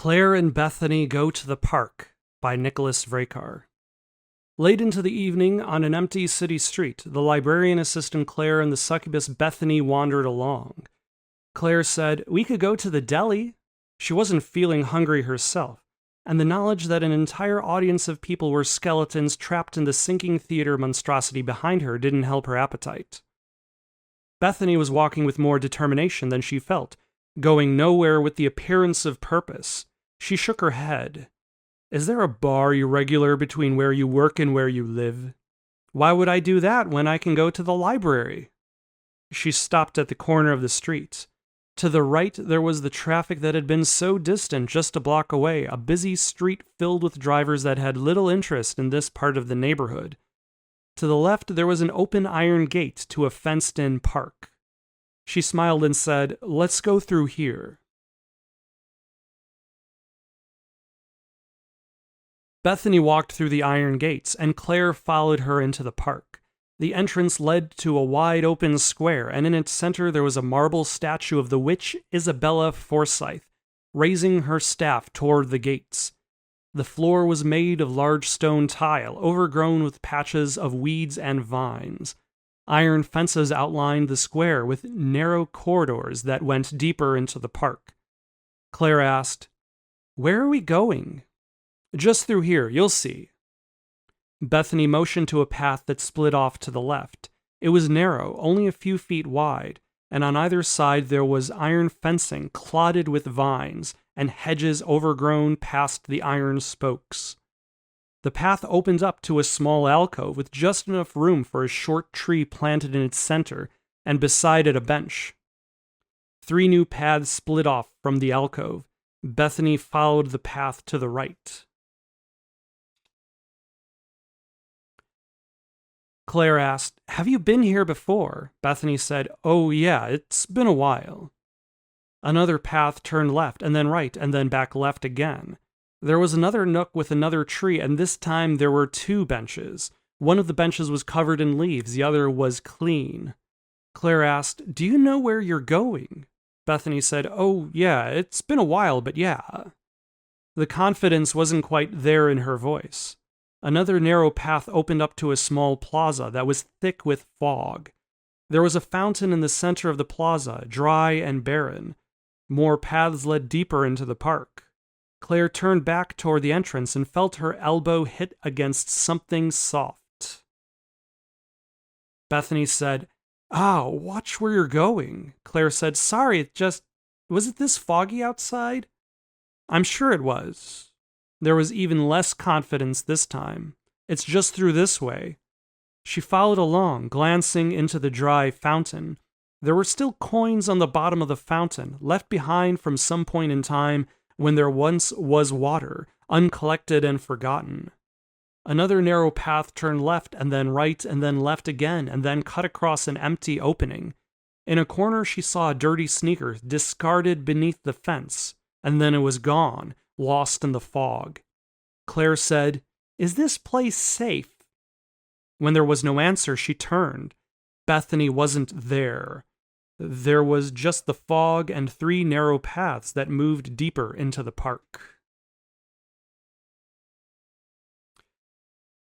Claire and Bethany Go to the Park by Nicholas Vrekar. Late into the evening, on an empty city street, the librarian assistant Claire and the succubus Bethany wandered along. Claire said, "We could go to the deli." She wasn't feeling hungry herself, and the knowledge that an entire audience of people were skeletons trapped in the sinking theater monstrosity behind her didn't help her appetite. Bethany was walking with more determination than she felt, going nowhere with the appearance of purpose. She shook her head. "Is there a bar irregular between where you work and where you live? Why would I do that when I can go to the library?" She stopped at the corner of the street. To the right, there was the traffic that had been so distant just a block away, a busy street filled with drivers that had little interest in this part of the neighborhood. To the left, there was an open iron gate to a fenced-in park. She smiled and said, "Let's go through here." Bethany walked through the iron gates, and Claire followed her into the park. The entrance led to a wide-open square, and in its center there was a marble statue of the witch Isabella Forsyth, raising her staff toward the gates. The floor was made of large stone tile, overgrown with patches of weeds and vines. Iron fences outlined the square with narrow corridors that went deeper into the park. Claire asked, "Where are we going?" "Just through here, you'll see." Bethany motioned to a path that split off to the left. It was narrow, only a few feet wide, and on either side there was iron fencing clodded with vines and hedges overgrown past the iron spokes. The path opened up to a small alcove with just enough room for a short tree planted in its center, and beside it a bench. 3 new paths split off from the alcove. Bethany followed the path to the right. Claire asked, "Have you been here before?" Bethany said, "Oh yeah, it's been a while." Another path turned left, and then right, and then back left again. There was another nook with another tree, and this time there were 2 benches. One of the benches was covered in leaves, the other was clean. Claire asked, "Do you know where you're going?" Bethany said, "Oh yeah, it's been a while, but yeah." The confidence wasn't quite there in her voice. Another narrow path opened up to a small plaza that was thick with fog. There was a fountain in the center of the plaza, dry and barren. More paths led deeper into the park. Claire turned back toward the entrance and felt her elbow hit against something soft. Bethany said, "Ow, watch where you're going." Claire said, "Sorry, was it this foggy outside?" "I'm sure it was." There was even less confidence this time. "It's just through this way." She followed along, glancing into the dry fountain. There were still coins on the bottom of the fountain, left behind from some point in time when there once was water, uncollected and forgotten. Another narrow path turned left and then right and then left again and then cut across an empty opening. In a corner she saw a dirty sneaker discarded beneath the fence, and then it was gone, lost in the fog. Claire said, "Is this place safe?" When there was no answer, she turned. Bethany wasn't there. There was just the fog and 3 narrow paths that moved deeper into the park.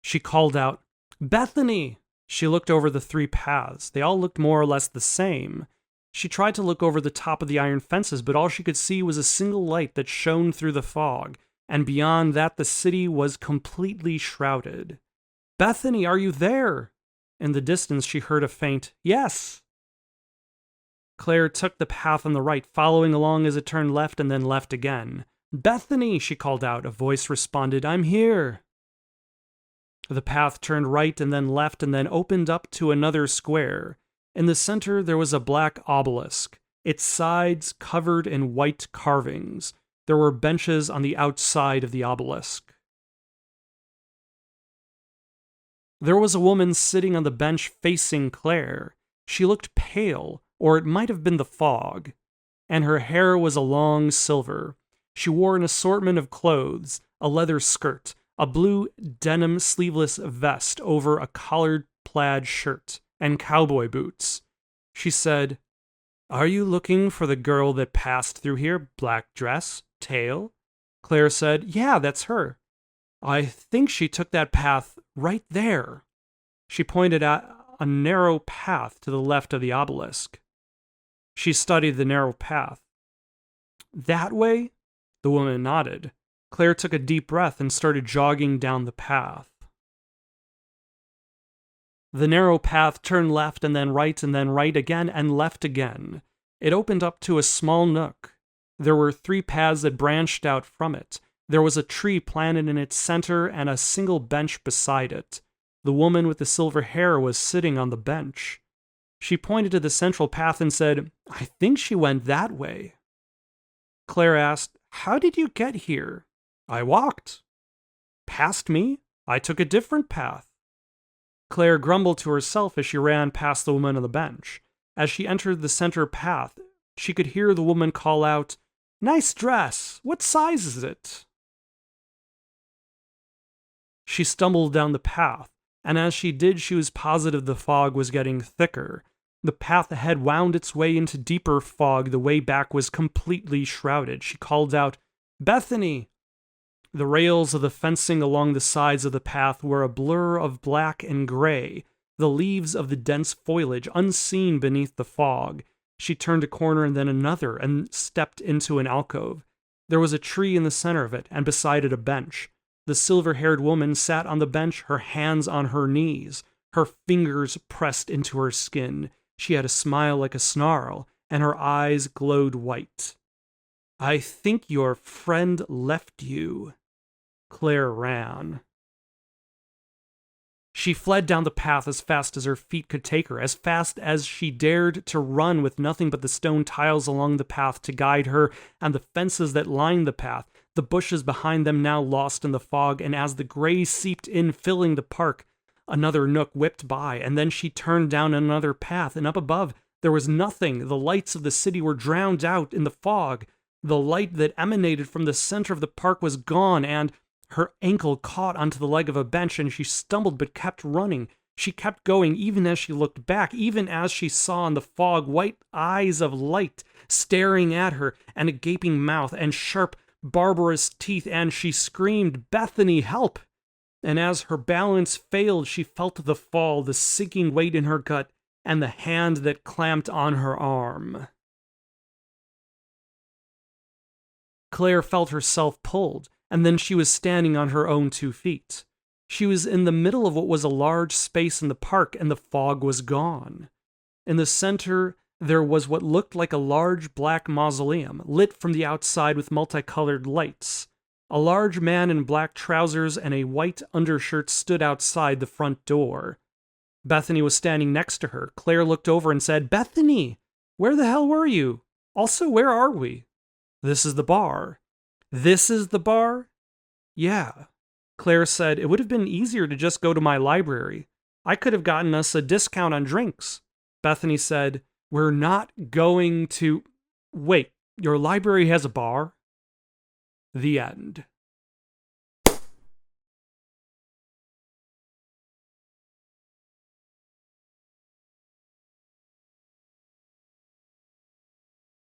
She called out, "Bethany!" She looked over the 3 paths. They all looked more or less the same. She tried to look over the top of the iron fences, but all she could see was a single light that shone through the fog, and beyond that the city was completely shrouded. "Bethany, are you there?" In the distance she heard a faint, "Yes." Claire took the path on the right, following along as it turned left and then left again. "Bethany," she called out. A voice responded, "I'm here." The path turned right and then left and then opened up to another square. In the center there was a black obelisk, its sides covered in white carvings. There were benches on the outside of the obelisk. There was a woman sitting on the bench facing Claire. She looked pale, or it might have been the fog, and her hair was a long silver. She wore an assortment of clothes, a leather skirt, a blue denim sleeveless vest over a collared plaid shirt, and cowboy boots. She said, "Are you looking for the girl that passed through here, black dress, tail?" Claire said, "Yeah, that's her. I think she took that path right there." She pointed at a narrow path to the left of the obelisk. She studied the narrow path. "That way?" The woman nodded. Claire took a deep breath and started jogging down the path. The narrow path turned left and then right again and left again. It opened up to a small nook. There were 3 paths that branched out from it. There was a tree planted in its center and a single bench beside it. The woman with the silver hair was sitting on the bench. She pointed to the central path and said, "I think she went that way." Claire asked, "How did you get here?" "I walked." "Past me? I took a different path." Claire grumbled to herself as she ran past the woman on the bench. As she entered the center path, she could hear the woman call out, "Nice dress! What size is it?" She stumbled down the path, and as she did, she was positive the fog was getting thicker. The path ahead wound its way into deeper fog. The way back was completely shrouded. She called out, "Bethany!" The rails of the fencing along the sides of the path were a blur of black and gray, the leaves of the dense foliage unseen beneath the fog. She turned a corner and then another and stepped into an alcove. There was a tree in the center of it, and beside it a bench. The silver-haired woman sat on the bench, her hands on her knees, her fingers pressed into her skin. She had a smile like a snarl, and her eyes glowed white. "I think your friend left you." Claire ran. She fled down the path as fast as her feet could take her, as fast as she dared to run, with nothing but the stone tiles along the path to guide her and the fences that lined the path, the bushes behind them now lost in the fog. And as the gray seeped in, filling the park, another nook whipped by, and then she turned down another path, and up above there was nothing. The lights of the city were drowned out in the fog. The light that emanated from the center of the park was gone, and her ankle caught onto the leg of a bench, and she stumbled but kept running. She kept going even as she looked back, even as she saw in the fog white eyes of light staring at her, and a gaping mouth and sharp, barbarous teeth, and she screamed, "Bethany, help!" And as her balance failed, she felt the fall, the sinking weight in her gut, and the hand that clamped on her arm. Claire felt herself pulled, and then she was standing on her own 2 feet. She was in the middle of what was a large space in the park, and the fog was gone. In the center, there was what looked like a large black mausoleum, lit from the outside with multicolored lights. A large man in black trousers and a white undershirt stood outside the front door. Bethany was standing next to her. Claire looked over and said, "Bethany, where the hell were you? Also, where are we?" "This is the bar." "This is the bar?" "Yeah." Claire said, "It would have been easier to just go to my library. I could have gotten us a discount on drinks." Bethany said, "We're not going to..." "Wait, your library has a bar?" The end.